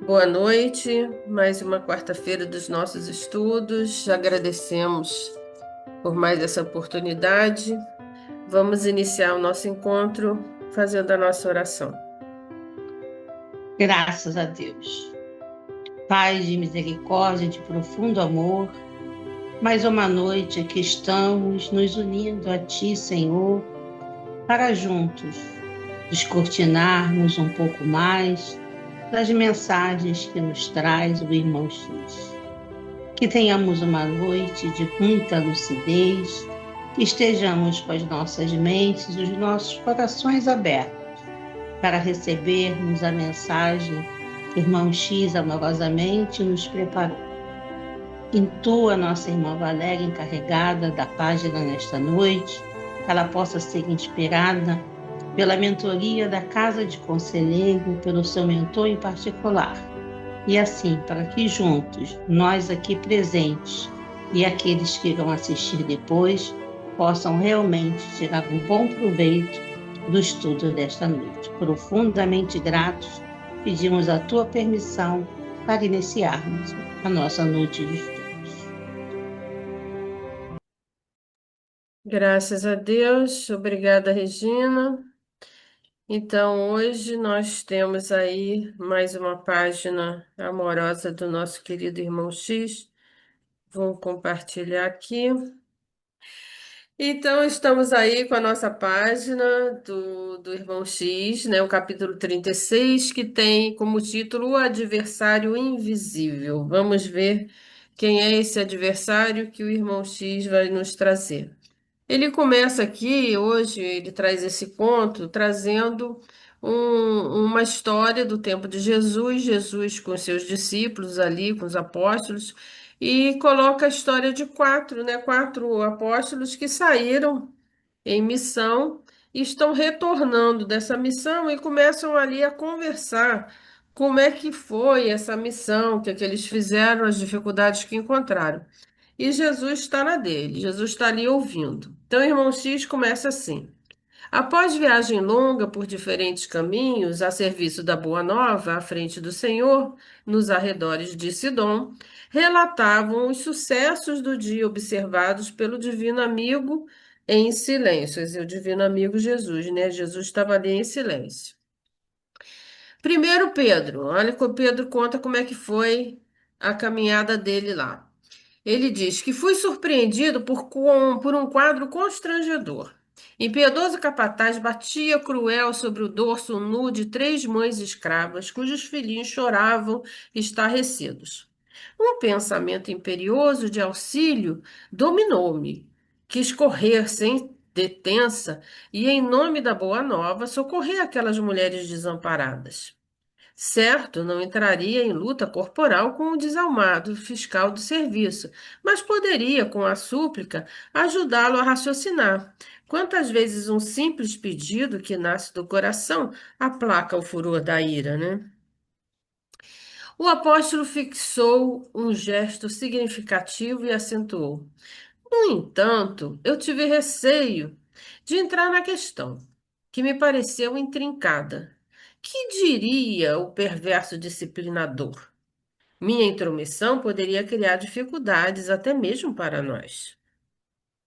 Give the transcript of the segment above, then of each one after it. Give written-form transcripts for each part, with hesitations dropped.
Boa noite, mais uma quarta-feira dos nossos estudos. Agradecemos por mais essa oportunidade. Vamos iniciar o nosso encontro fazendo a nossa oração. Graças a Deus. Pai de misericórdia, de profundo amor, mais uma noite aqui estamos nos unindo a Ti, Senhor, para juntos descortinarmos um pouco mais das mensagens que nos traz o irmão X. Que tenhamos uma noite de muita lucidez, que estejamos com as nossas mentes, os nossos corações abertos para recebermos a mensagem que irmão X amorosamente nos preparou. Intua nossa irmã Valéria, encarregada da página nesta noite, que ela possa ser inspirada pela mentoria da Casa de Conselheiro, pelo seu mentor em particular. E assim, para que juntos, nós aqui presentes e aqueles que irão assistir depois, possam realmente tirar um bom proveito do estudo desta noite. Profundamente gratos, pedimos a tua permissão para iniciarmos a nossa noite de estudos. Graças a Deus, obrigada, Regina. Então, hoje nós temos aí mais uma página amorosa do nosso querido irmão X. Vou compartilhar aqui. Então, estamos aí com a nossa página do Irmão X, né, o capítulo 36, que tem como título O Adversário Invisível. Vamos ver quem é esse adversário que o Irmão X vai nos trazer. Ele começa aqui, hoje, ele traz esse conto, trazendo uma história do tempo de Jesus, Jesus com seus discípulos ali, com os apóstolos, e coloca a história de quatro, né? Quatro apóstolos que saíram em missão e estão retornando dessa missão e começam ali a conversar como é que foi essa missão, o que é que eles fizeram, as dificuldades que encontraram. E Jesus está na dele, Jesus está ali ouvindo. Então, o irmão X começa assim. Após viagem longa por diferentes caminhos, a serviço da Boa Nova, à frente do Senhor, nos arredores de Sidom, relatavam os sucessos do dia observados pelo divino amigo em silêncio. Esse é o divino amigo Jesus, né? Jesus estava ali em silêncio. Primeiro Pedro, olha que o Pedro conta como é que foi a caminhada dele lá. Ele diz que fui surpreendido por um quadro constrangedor. Impiedoso capataz batia cruel sobre o dorso nu de três mães escravas, cujos filhinhos choravam estarrecidos. Um pensamento imperioso de auxílio dominou-me. Quis correr sem detença e, em nome da boa nova, socorrer aquelas mulheres desamparadas. Certo, não entraria em luta corporal com o desalmado fiscal do serviço, mas poderia, com a súplica, ajudá-lo a raciocinar. Quantas vezes um simples pedido que nasce do coração aplaca o furor da ira, né? O apóstolo fixou um gesto significativo e acentuou: no entanto, eu tive receio de entrar na questão, que me pareceu intrincada. Que diria o perverso disciplinador? Minha intromissão poderia criar dificuldades até mesmo para nós.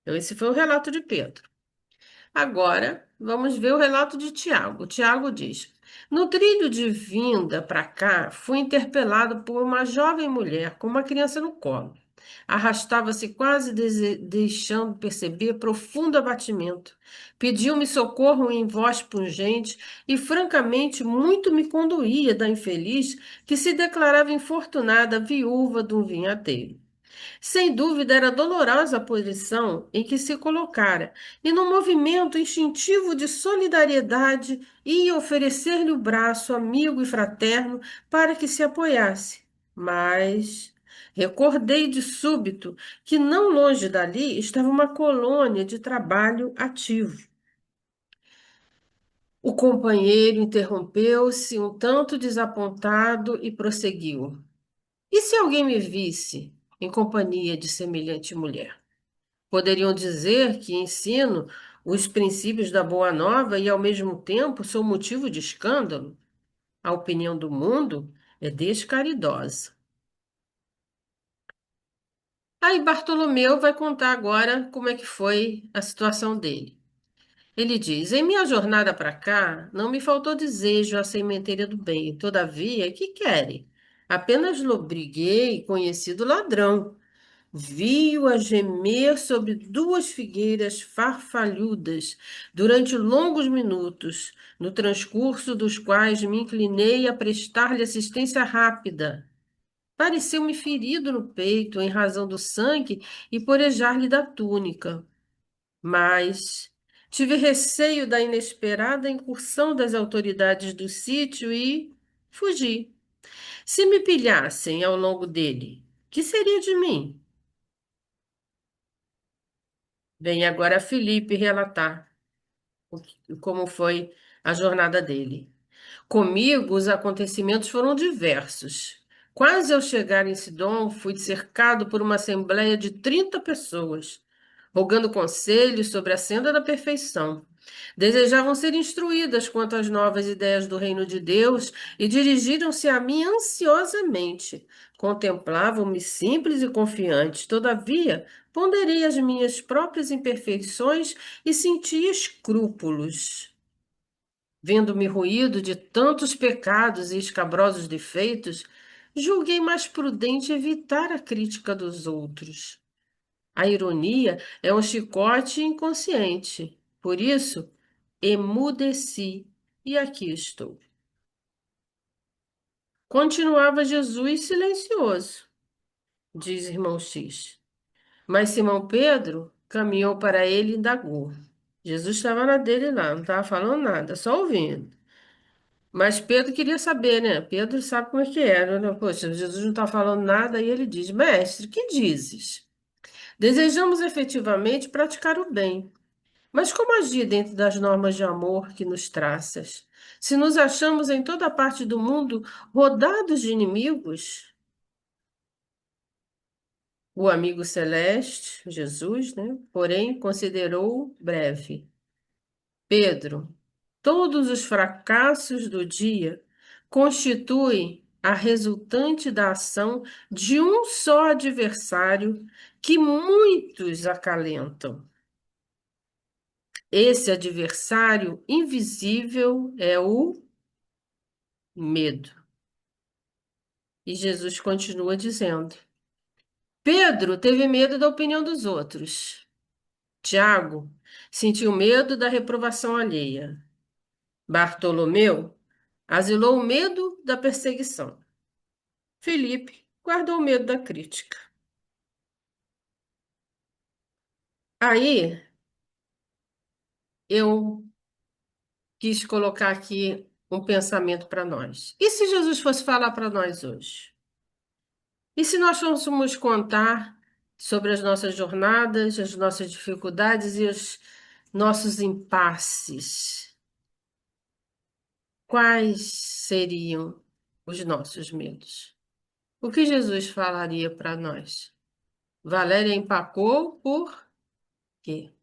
Então, esse foi o relato de Pedro. Agora, vamos ver o relato de Tiago. Tiago diz: no trilho de vinda para cá, fui interpelado por uma jovem mulher com uma criança no colo. Arrastava-se quase deixando perceber profundo abatimento. Pediu-me socorro em voz pungente e, francamente, muito me condoía da infeliz que se declarava infortunada viúva de um vinhateiro. Sem dúvida, era dolorosa a posição em que se colocara, e no movimento instintivo de solidariedade ia oferecer-lhe o braço amigo e fraterno para que se apoiasse. Mas recordei de súbito que não longe dali estava uma colônia de trabalho ativo. O companheiro interrompeu-se, um tanto desapontado, e prosseguiu. E se alguém me visse em companhia de semelhante mulher? Poderiam dizer que ensino os princípios da Boa Nova e, ao mesmo tempo, sou motivo de escândalo? A opinião do mundo é descaridosa. Aí Bartolomeu vai contar agora como é que foi a situação dele. Ele diz: Em minha jornada para cá, não me faltou desejo à sementeira do bem. Todavia, que querem? Apenas lobriguei conhecido ladrão. Vi-o a gemer sobre duas figueiras farfalhudas durante longos minutos, no transcurso dos quais me inclinei a prestar-lhe assistência rápida. Pareceu-me ferido no peito em razão do sangue e porejar-lhe da túnica. Mas tive receio da inesperada incursão das autoridades do sítio e fugi. Se me pilhassem ao longo dele, que seria de mim? Vem agora Felipe relatar como foi a jornada dele. Comigo, os acontecimentos foram diversos. Quase ao chegar em Sidom, fui cercado por uma assembleia de 30 pessoas, rogando conselhos sobre a senda da perfeição. Desejavam ser instruídas quanto às novas ideias do reino de Deus e dirigiram-se a mim ansiosamente. Contemplavam-me simples e confiantes, todavia, ponderei as minhas próprias imperfeições e senti escrúpulos. Vendo-me ruído de tantos pecados e escabrosos defeitos, julguei mais prudente evitar a crítica dos outros. A ironia é um chicote inconsciente. Por isso, emudeci e aqui estou. Continuava Jesus silencioso, diz irmão X. Mas Simão Pedro caminhou para ele e indagou. Jesus estava na dele lá, não estava falando nada, só ouvindo. Mas Pedro queria saber, né? Pedro sabe como é que é, né? Poxa, Jesus não está falando nada e ele diz: Mestre, que dizes? Desejamos efetivamente praticar o bem, mas como agir dentro das normas de amor que nos traças? Se nos achamos em toda parte do mundo rodados de inimigos, o amigo celeste, Jesus, né? Porém, considerou breve. Pedro, todos os fracassos do dia constituem a resultante da ação de um só adversário que muitos acalentam. Esse adversário invisível é o medo. E Jesus continua dizendo: Pedro teve medo da opinião dos outros. Tiago sentiu medo da reprovação alheia. Bartolomeu asilou o medo da perseguição. Felipe guardou medo da crítica. Aí eu quis colocar aqui um pensamento para nós. E se Jesus fosse falar para nós hoje? E se nós fôssemos contar sobre as nossas jornadas, as nossas dificuldades e os nossos impasses? Quais seriam os nossos medos? O que Jesus falaria para nós? Valéria empacou por quê?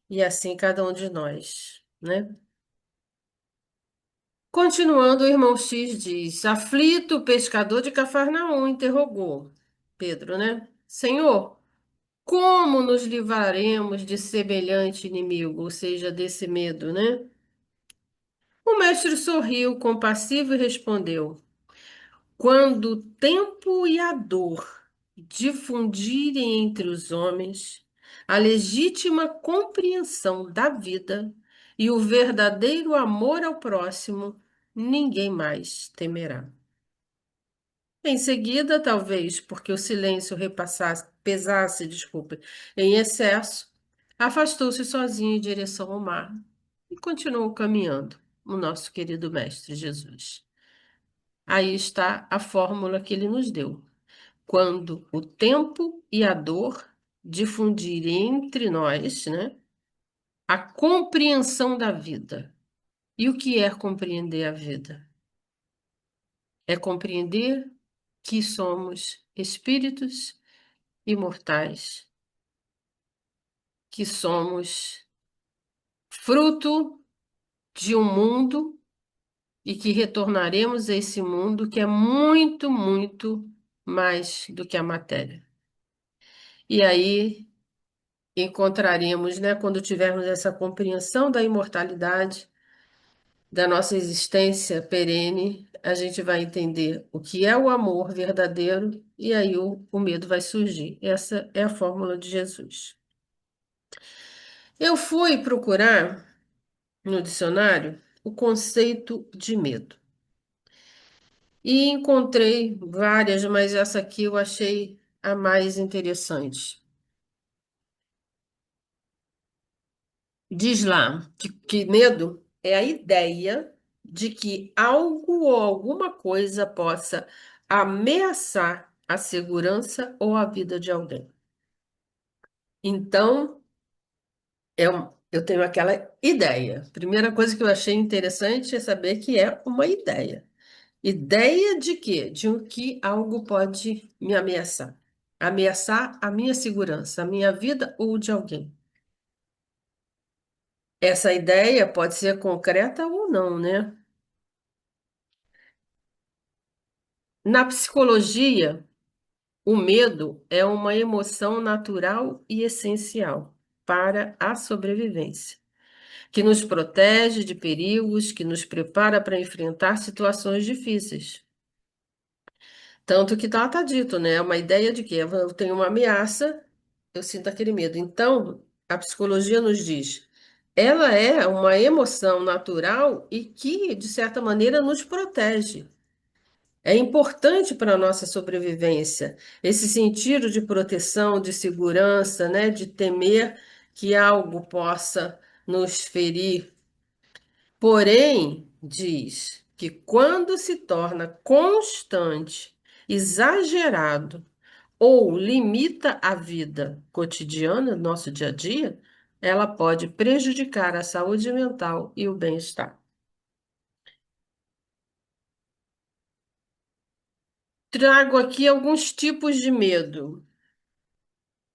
E assim cada um de nós, né? Continuando, o irmão X diz: Aflito, o pescador de Cafarnaum interrogou Pedro, né? Senhor, como nos livraremos de semelhante inimigo, ou seja, desse medo, né? O mestre sorriu, compassivo, e respondeu: Quando o tempo e a dor difundirem entre os homens a legítima compreensão da vida e o verdadeiro amor ao próximo, ninguém mais temerá. Em seguida, talvez porque o silêncio pesasse, desculpe, em excesso, afastou-se sozinho em direção ao mar e continuou caminhando, o nosso querido Mestre Jesus. Aí está a fórmula que ele nos deu. Quando o tempo e a dor difundirem entre nós, né, a compreensão da vida. E o que é compreender a vida? É compreender que somos espíritos imortais, que somos fruto de um mundo e que retornaremos a esse mundo que é muito, muito mais do que a matéria. E aí encontraremos, né, quando tivermos essa compreensão da imortalidade, da nossa existência perene, a gente vai entender o que é o amor verdadeiro e aí o medo vai surgir. Essa é a fórmula de Jesus. Eu fui procurar no dicionário o conceito de medo e encontrei várias, mas essa aqui eu achei a mais interessante. Diz lá que medo é a ideia de que algo ou alguma coisa possa ameaçar a segurança ou a vida de alguém. Então, eu tenho aquela ideia. Primeira coisa que eu achei interessante é saber que é uma ideia. Ideia de quê? De um que algo pode me ameaçar. Ameaçar a minha segurança, a minha vida ou de alguém. Essa ideia pode ser concreta ou não, né? Na psicologia, o medo é uma emoção natural e essencial para a sobrevivência, que nos protege de perigos, que nos prepara para enfrentar situações difíceis. Tanto que tá dito, né? É uma ideia de que eu tenho uma ameaça, eu sinto aquele medo. Então, a psicologia nos diz, ela é uma emoção natural e que, de certa maneira, nos protege. É importante para a nossa sobrevivência, esse sentido de proteção, de segurança, né, de temer que algo possa nos ferir. Porém, diz que quando se torna constante, exagerado ou limita a vida cotidiana, nosso dia a dia, ela pode prejudicar a saúde mental e o bem-estar. Trago aqui alguns tipos de medo.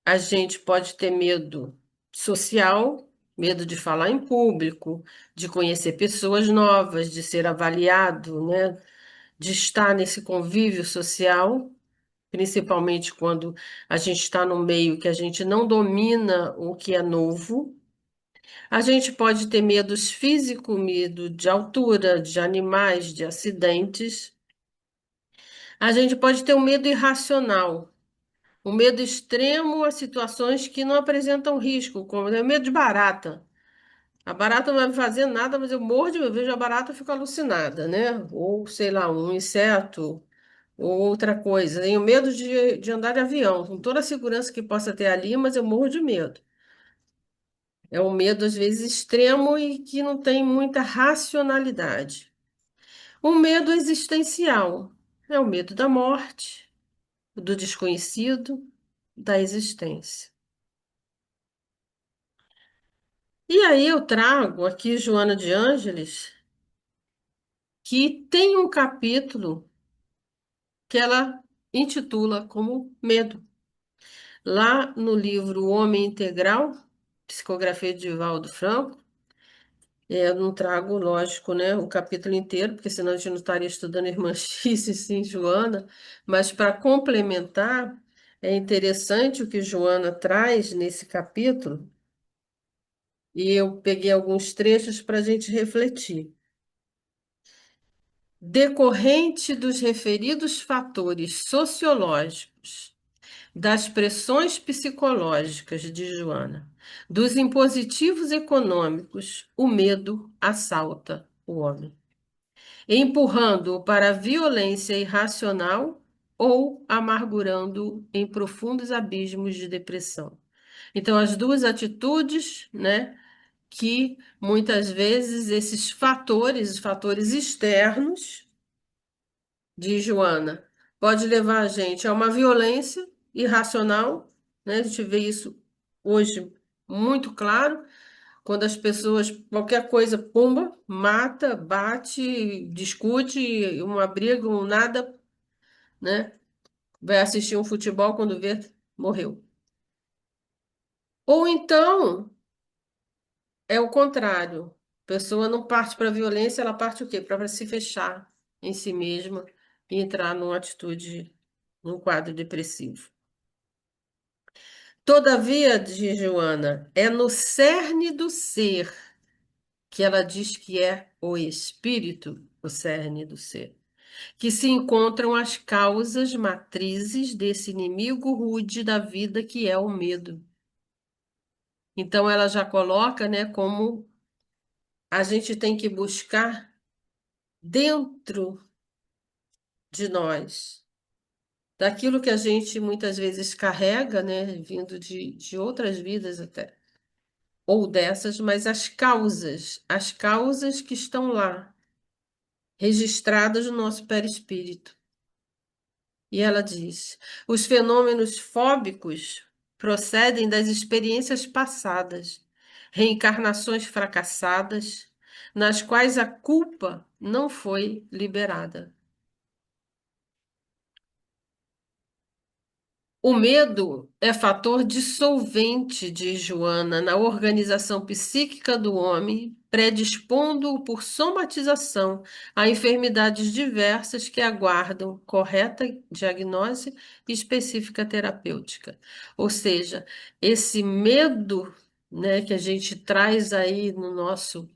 A gente pode ter medo social, medo de falar em público, de conhecer pessoas novas, de ser avaliado, né? De estar nesse convívio social, principalmente quando a gente está no meio que a gente não domina o que é novo. A gente pode ter medos físicos, medo de altura, de animais, de acidentes. A gente pode ter um medo irracional. O medo extremo a situações que não apresentam risco, como o medo de barata. A barata não vai me fazer nada, mas eu morro de medo, eu vejo a barata e fico alucinada, né? Ou, sei lá, um inseto, ou outra coisa. Tenho medo de andar de avião, com toda a segurança que possa ter ali, mas eu morro de medo. É um medo, às vezes, extremo e que não tem muita racionalidade. Um medo existencial é o medo da morte, do desconhecido, da existência. E aí eu trago aqui Joana de Ângeles, que tem um capítulo que ela intitula como Medo. Lá no livro O Homem Integral, psicografia de Divaldo Franco, eu não trago, lógico, né, o capítulo inteiro, porque senão a gente não estaria estudando Irmã X e sim Joana, mas para complementar, é interessante o que Joana traz nesse capítulo, e eu peguei alguns trechos para a gente refletir. Decorrente dos referidos fatores sociológicos, das pressões psicológicas de Joana, dos impositivos econômicos, o medo assalta o homem, empurrando-o para a violência irracional ou amargurando-o em profundos abismos de depressão. Então, as duas atitudes, né, que muitas vezes esses fatores, os fatores externos, de Joana, pode levar a gente a uma violência irracional, né? A gente vê isso hoje muito claro, quando as pessoas, qualquer coisa, pumba, mata, bate, discute, uma briga, um nada, né? Vai assistir um futebol quando vê, morreu. Ou então é o contrário. pessoa não parte para a violência, ela parte o quê? Para se fechar em si mesma e entrar numa atitude, num quadro depressivo. Todavia, diz Joana, é no cerne do ser que ela diz que é o espírito, o cerne do ser, que se encontram as causas matrizes desse inimigo rude da vida que é o medo. Então ela já coloca, né, como a gente tem que buscar dentro de nós, daquilo que a gente muitas vezes carrega, né, vindo de outras vidas até, ou dessas, mas as causas que estão lá, registradas no nosso perispírito. E ela diz: os fenômenos fóbicos procedem das experiências passadas, reencarnações fracassadas, nas quais a culpa não foi liberada. O medo é fator dissolvente, diz Joana, na organização psíquica do homem, predispondo-o por somatização a enfermidades diversas que aguardam correta diagnose e específica terapêutica. Ou seja, esse medo, né, que a gente traz aí no nosso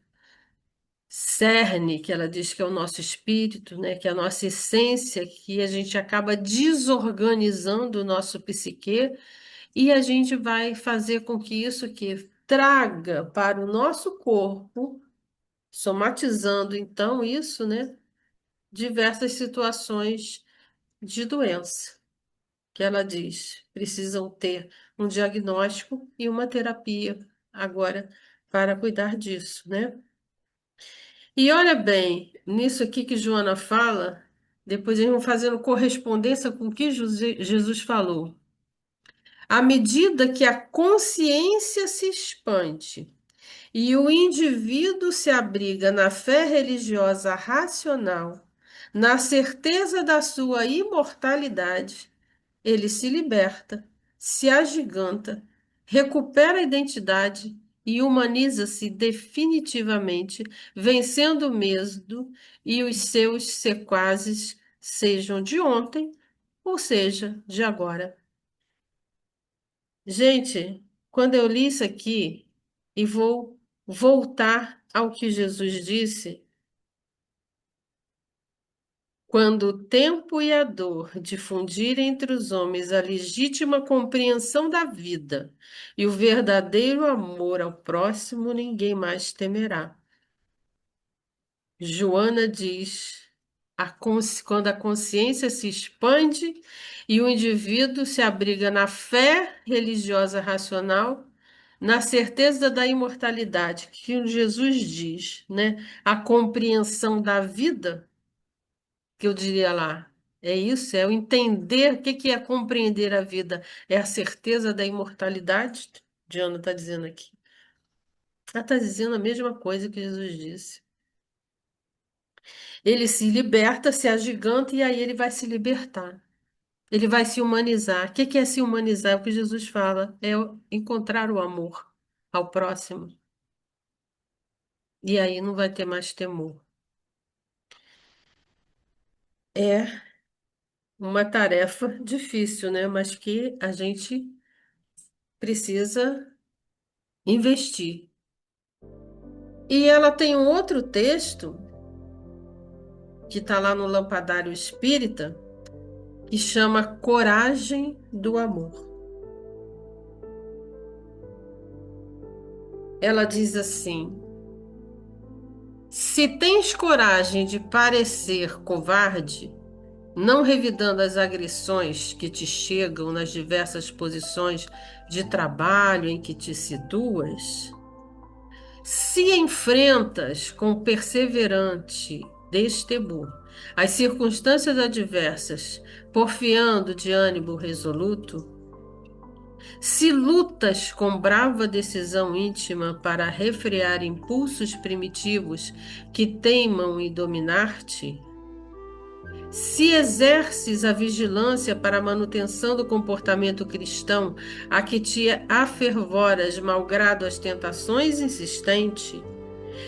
cerne, que ela diz que é o nosso espírito, né, que é a nossa essência, que a gente acaba desorganizando o nosso psique e a gente vai fazer com que isso que traga para o nosso corpo, somatizando então isso, né, diversas situações de doença, que ela diz, precisam ter um diagnóstico e uma terapia agora para cuidar disso, né? E olha bem, nisso aqui que Joana fala, depois eles vão fazendo correspondência com o que Jesus falou. À medida que a consciência se expande e o indivíduo se abriga na fé religiosa racional, na certeza da sua imortalidade, ele se liberta, se agiganta, recupera a identidade e humaniza-se definitivamente, vencendo o medo e os seus sequazes, sejam de ontem, ou seja, de agora. Gente, quando eu li isso aqui e vou voltar ao que Jesus disse, quando o tempo e a dor difundirem entre os homens a legítima compreensão da vida e o verdadeiro amor ao próximo, ninguém mais temerá. Joana diz, quando a consciência se expande e o indivíduo se abriga na fé religiosa racional, na certeza da imortalidade, que Jesus diz, né? A compreensão da vida, que eu diria lá, é isso, é o entender, o que que é compreender a vida? É a certeza da imortalidade? Diana está dizendo aqui. Ela está dizendo a mesma coisa que Jesus disse. Ele se liberta, se agiganta e aí ele vai se libertar. Ele vai se humanizar. O que que é se humanizar? É o que Jesus fala, é encontrar o amor ao próximo. E aí não vai ter mais temor. É uma tarefa difícil, né? Mas que a gente precisa investir. E ela tem um outro texto que está lá no Lampadário Espírita, que chama Coragem do Amor. Ela diz assim: se tens coragem de parecer covarde, não revidando as agressões que te chegam nas diversas posições de trabalho em que te situas, se enfrentas com perseverante destemor as circunstâncias adversas, porfiando de ânimo resoluto, se lutas com brava decisão íntima para refrear impulsos primitivos que teimam em dominar-te, se exerces a vigilância para a manutenção do comportamento cristão a que te afervoras malgrado as tentações insistentes,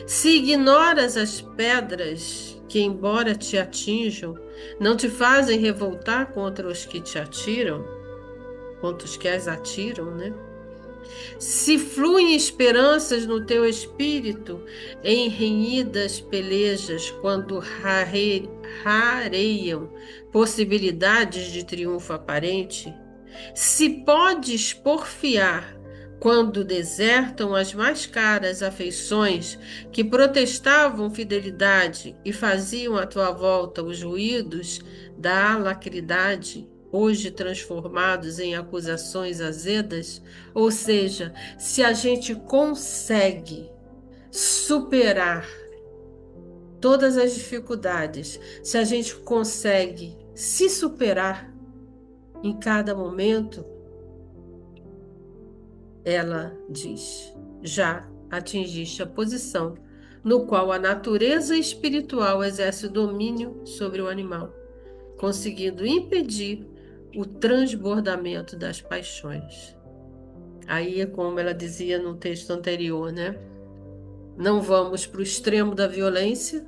Se ignoras as pedras que, embora te atinjam, não te fazem revoltar contra os que te atiram, contra os que as atiram, né? Se fluem esperanças no teu espírito em renhidas pelejas, quando rareiam possibilidades de triunfo aparente, se podes porfiar quando desertam as mais caras afeições que protestavam fidelidade e faziam à tua volta os ruídos da alacridade, hoje transformados em acusações azedas, ou seja, se a gente consegue superar todas as dificuldades, se a gente consegue se superar em cada momento, ela diz: já atingiste a posição no qual a natureza espiritual exerce domínio sobre o animal, conseguindo impedir o transbordamento das paixões. Aí é como ela dizia no texto anterior, né? Não vamos para o extremo da violência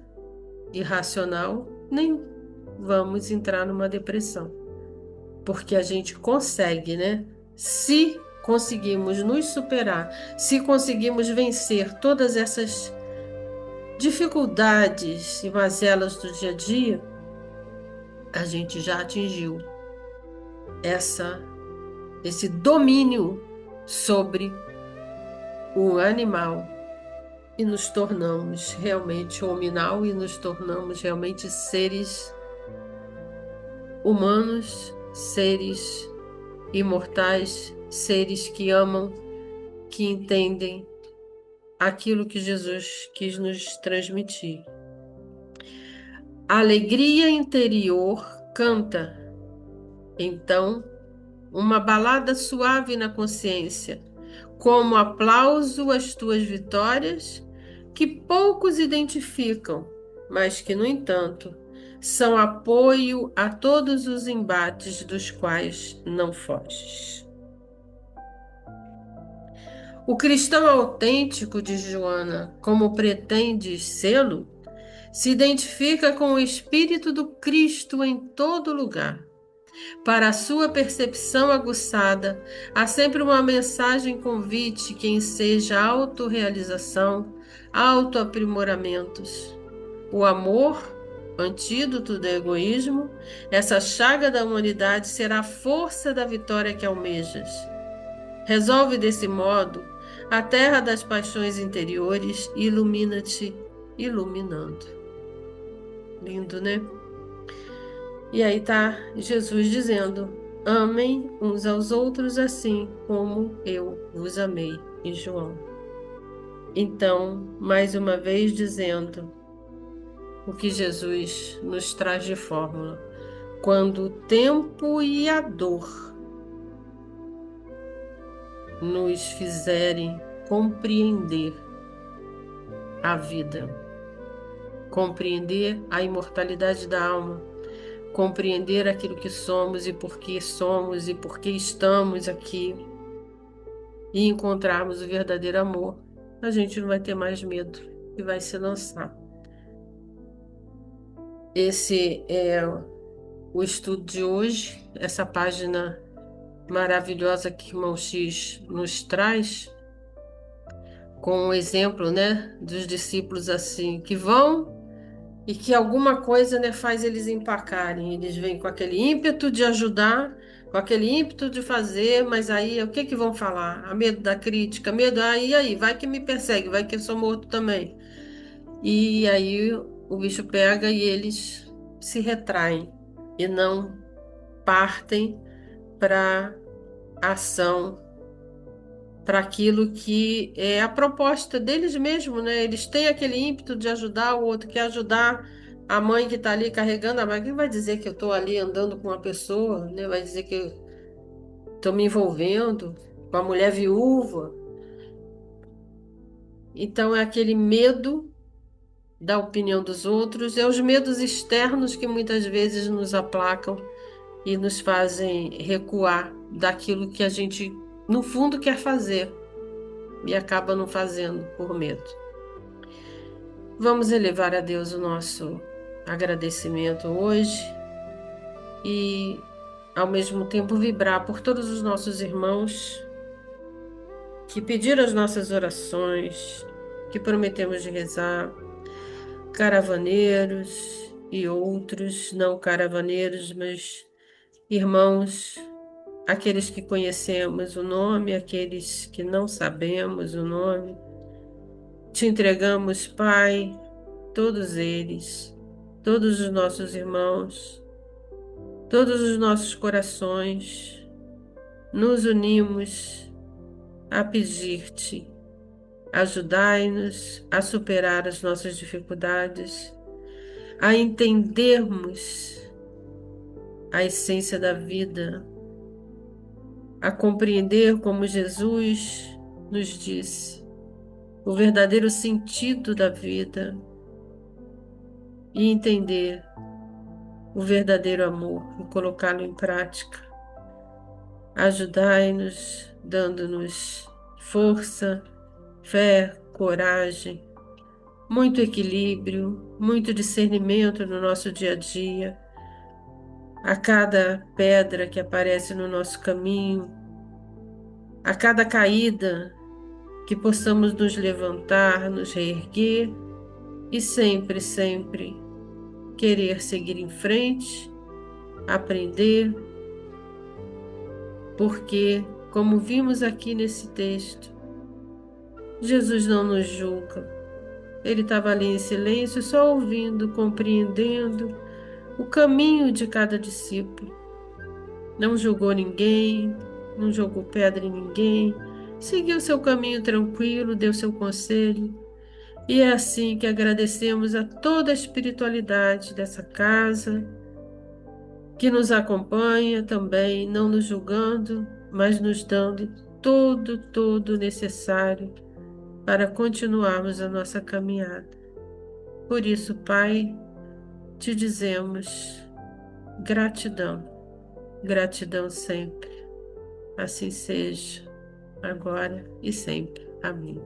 irracional, nem vamos entrar numa depressão. Porque a gente consegue, né? Se conseguimos nos superar, se conseguimos vencer todas essas dificuldades e mazelas do dia a dia, a gente já atingiu esse domínio sobre o animal e nos tornamos realmente hominal e nos tornamos realmente seres humanos, seres imortais, seres que amam, que entendem aquilo que Jesus quis nos transmitir. A alegria interior canta, então, uma balada suave na consciência, como aplauso às tuas vitórias, que poucos identificam, mas que, no entanto, são apoio a todos os embates dos quais não foges. O cristão autêntico, diz Joana, como pretende sê-lo, se identifica com o Espírito do Cristo em todo lugar. Para a sua percepção aguçada, há sempre uma mensagem convite que enseja autorrealização, autoaprimoramentos. O amor, antídoto do egoísmo, essa chaga da humanidade será a força da vitória que almejas. Resolve desse modo a terra das paixões interiores e ilumina-te, iluminando. Lindo, né? E aí tá Jesus dizendo: amem uns aos outros assim como eu vos amei, em João. Então, mais uma vez dizendo o que Jesus nos traz de fórmula: quando o tempo e a dor nos fizerem compreender a vida, compreender a imortalidade da alma, compreender aquilo que somos e por que estamos aqui e encontrarmos o verdadeiro amor, a gente não vai ter mais medo e vai se lançar. Esse é o estudo de hoje, essa página maravilhosa que o Irmão X nos traz, com um exemplo, né, dos discípulos assim, que vão e que alguma coisa, né, faz eles empacarem. Eles vêm com aquele ímpeto de ajudar, com aquele ímpeto de fazer, mas aí o que que vão falar? A medo da crítica, medo, aí, vai que me persegue, vai que eu sou morto também. E aí o bicho pega e eles se retraem e não partem para ação, para aquilo que é a proposta deles mesmos, né? Eles têm aquele ímpeto de ajudar, o outro quer ajudar a mãe que está ali carregando a mãe. Quem vai dizer que eu estou ali andando com uma pessoa, né? Vai dizer que eu estou me envolvendo com a mulher viúva. Então é aquele medo da opinião dos outros, é os medos externos que muitas vezes nos aplacam e nos fazem recuar daquilo que a gente, no fundo, quer fazer e acaba não fazendo por medo. Vamos elevar a Deus o nosso agradecimento hoje e, ao mesmo tempo, vibrar por todos os nossos irmãos que pediram as nossas orações, que prometemos de rezar, caravaneiros e outros não caravaneiros, mas irmãos, aqueles que conhecemos o nome, aqueles que não sabemos o nome. Te entregamos, Pai, todos eles, todos os nossos irmãos, todos os nossos corações, nos unimos a pedir-te, ajudai-nos a superar as nossas dificuldades, a entendermos a essência da vida, a compreender como Jesus nos disse, o verdadeiro sentido da vida e entender o verdadeiro amor e colocá-lo em prática. Ajudai-nos, dando-nos força, fé, coragem, muito equilíbrio, muito discernimento no nosso dia a dia, a cada pedra que aparece no nosso caminho, a cada caída, que possamos nos levantar, nos reerguer e sempre, sempre querer seguir em frente, aprender, porque, como vimos aqui nesse texto, Jesus não nos julga. Ele estava ali em silêncio, só ouvindo, compreendendo o caminho de cada discípulo. Não julgou ninguém, não jogou pedra em ninguém, seguiu seu caminho tranquilo, deu seu conselho. E é assim que agradecemos a toda a espiritualidade dessa casa, que nos acompanha também, não nos julgando, mas nos dando todo o necessário para continuarmos a nossa caminhada. Por isso, Pai, te dizemos gratidão, gratidão sempre. Assim seja, agora e sempre. Amém.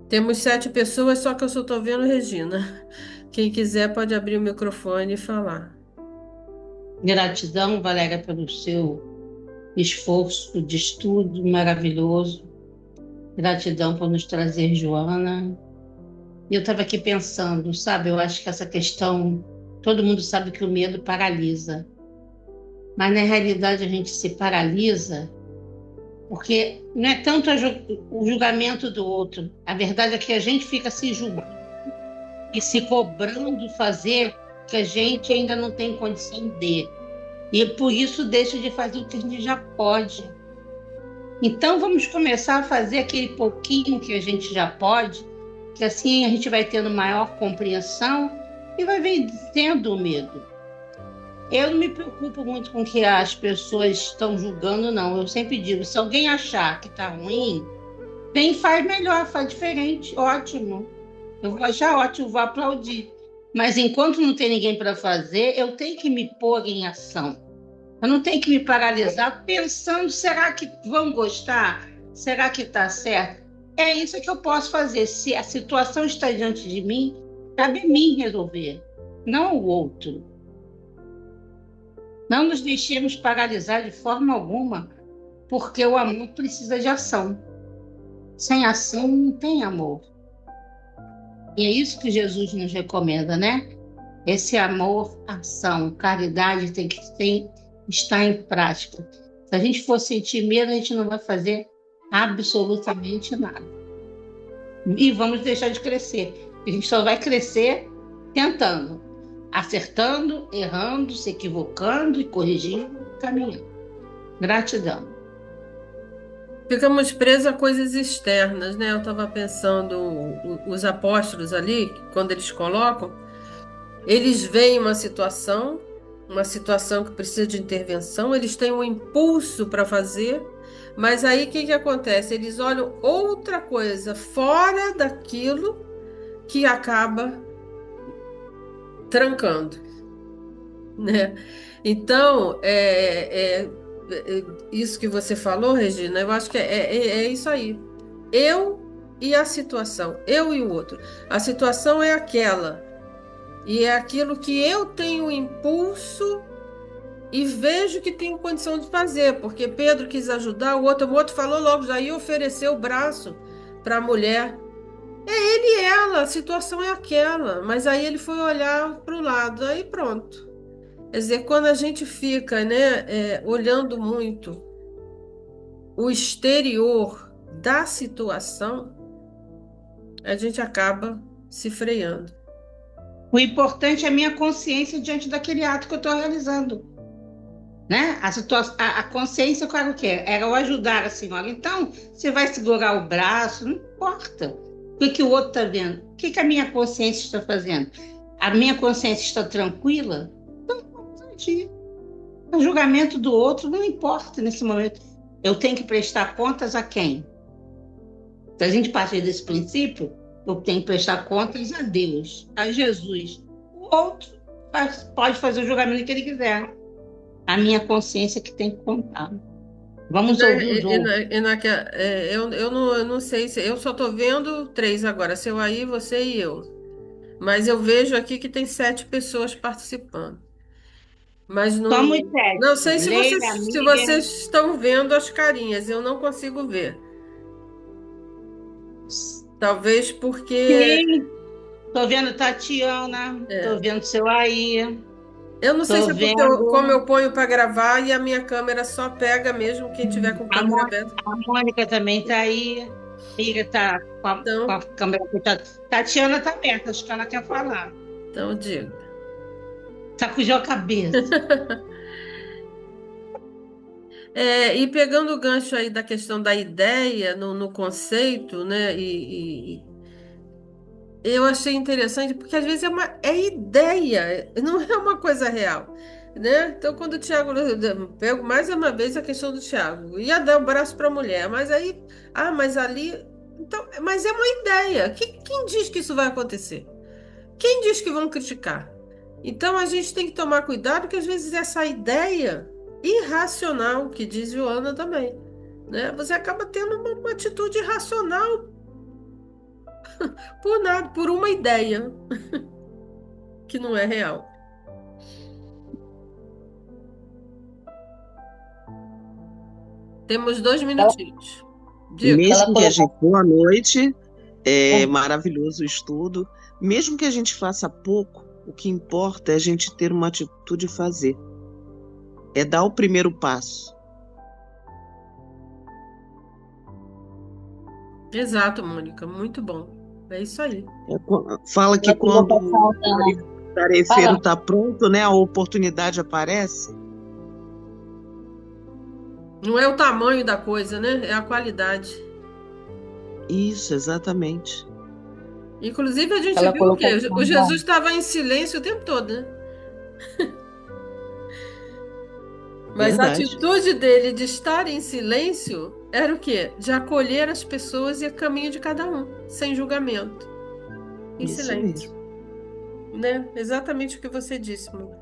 Temos 7 pessoas, só que eu só estou vendo Regina. Quem quiser pode abrir o microfone e falar. Gratidão, Valéria, pelo seu esforço de estudo maravilhoso. Gratidão por nos trazer Joana. Eu estava aqui pensando, sabe, eu acho que essa questão, todo mundo sabe que o medo paralisa, mas na realidade a gente se paralisa porque não é tanto o julgamento do outro, a verdade é que a gente fica se julgando e se cobrando fazer que a gente ainda não tem condição de, e por isso deixa de fazer o que a gente já pode. Então vamos começar a fazer aquele pouquinho que a gente já pode, que assim a gente vai tendo maior compreensão e vai vencendo o medo. Eu não me preocupo muito com o que as pessoas estão julgando, não. Eu sempre digo, se alguém achar que está ruim, vem e faz melhor, faz diferente, ótimo. Eu vou achar ótimo, vou aplaudir. Mas enquanto não tem ninguém para fazer, eu tenho que me pôr em ação. Eu não tenho que me paralisar pensando, será que vão gostar? Será que está certo? É isso que eu posso fazer. Se a situação está diante de mim, cabe a mim resolver, não o outro. Não nos deixemos paralisar de forma alguma, porque o amor precisa de ação. Sem ação não tem amor. E é isso que Jesus nos recomenda, né? Esse amor, ação, caridade tem que estar em prática. Se a gente for sentir medo, a gente não vai fazer absolutamente nada. E vamos deixar de crescer. A gente só vai crescer tentando, acertando, errando, se equivocando e corrigindo, caminhando. Gratidão. Ficamos presos a coisas externas, né? Eu estava pensando, os apóstolos ali, quando eles colocam, eles veem uma situação que precisa de intervenção, eles têm um impulso para fazer, mas aí o que que acontece? Eles olham outra coisa fora daquilo que acaba trancando, né? Então, isso que você falou, Regina, eu acho que é isso aí. eu e a situação, eu e o outro. A situação é aquela, e é aquilo que eu tenho impulso e vejo que tenho condição de fazer, porque Pedro quis ajudar o outro falou logo, já ia oferecer o braço para a mulher. É ele e ela, a situação é aquela, mas aí ele foi olhar para o lado, aí pronto. Quer dizer, quando a gente fica, né, olhando muito o exterior da situação, a gente acaba se freando. O importante é a minha consciência diante daquele ato que eu estou realizando. Né? A consciência, claro que é, era eu ajudar a senhora. Então, você vai segurar o braço, não importa. O que o outro está vendo? O que a minha consciência está fazendo? A minha consciência está tranquila? Então, vamos agir. O julgamento do outro não importa nesse momento. Eu tenho que prestar contas a quem? Se a gente partir desse princípio, eu tenho que prestar contas a Deus, a Jesus. O outro pode fazer o julgamento que ele quiser. A minha consciência que tem que contar. E Vamos na, ouvir os e outros. na, e naque- é, eu não sei se eu só estou vendo três agora, seu aí, você e eu. Mas eu vejo aqui que tem 7 pessoas participando. Mas Somos não sete. sei Leila, se Miriam, vocês estão vendo as carinhas, eu não consigo ver. Talvez porque sim, tô vendo Tatiana, tô é, vendo seu aí, eu não sei se tô é porque como vendo eu ponho para gravar e a minha câmera só pega mesmo quem tiver com a, câmera aberta. A Mônica também tá aí. Miriam tá com Então, a câmera fechada. Tatiana tá aberta, acho que ela quer falar. então digo. Sacudeu a cabeça. E pegando o gancho aí da questão da ideia no conceito, né? E eu achei interessante porque às vezes é ideia, não é uma coisa real, né? Então, quando o Tiago, eu pego mais uma vez a questão do Tiago, ia dar o braço para a mulher, mas aí, mas ali, então, mas é uma ideia. Quem diz que isso vai acontecer? Quem diz que vão criticar? Então, a gente tem que tomar cuidado, porque às vezes essa ideia irracional, que diz Joana também, né? Você acaba tendo uma atitude irracional por nada, por uma ideia que não é real. Temos 2 minutinhos. Diga. Ela Mesmo que a colocou. gente, boa noite, é maravilhoso o estudo. Mesmo que a gente faça pouco, o que importa é a gente ter uma atitude e fazer. É dar o primeiro passo. Exato, Mônica. Muito bom. É isso aí. Fala que Ela quando colocou o faltando. tarefeiro Fala. está pronto, né, a oportunidade aparece. Não é o tamanho da coisa, né? É a qualidade. Isso, exatamente. Inclusive, a gente Ela viu o colocou quê? O faltando. Jesus estava em silêncio o tempo todo, né? Mas a Verdade. atitude dele de estar em silêncio era o quê? De acolher as pessoas e a caminho de cada um, sem julgamento, em Isso silêncio, mesmo. né? Exatamente o que você disse, Mônica.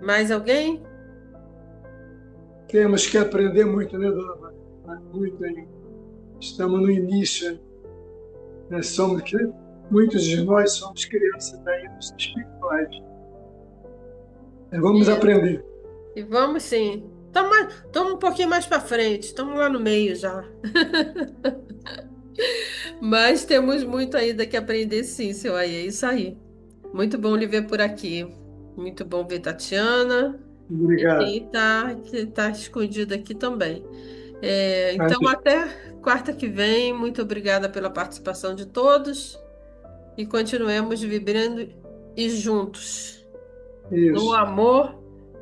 Mais alguém? Temos que aprender muito, né, dona Maria? Muito aí. Estamos no início, né? Muitos de nós somos crianças ainda espirituais. Vamos E, aprender. e vamos sim. Estamos um pouquinho mais para frente, estamos lá no meio já. Mas temos muito ainda que aprender, sim, seu aí. É isso aí. Muito bom lhe ver por aqui. Muito bom ver Tatiana e Obrigado. que tá escondido aqui também. Então, Amém. até quarta que vem. Muito obrigada pela participação de todos e continuemos vibrando e juntos no Isso. amor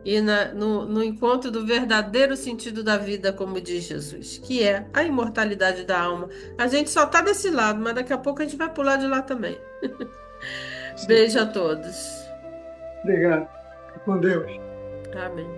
e no encontro do verdadeiro sentido da vida, como diz Jesus, que é a imortalidade da alma. A gente só está desse lado, mas daqui a pouco a gente vai pular de lá também. Beijo a Certeza. todos. Obrigado. Com Deus. Amém.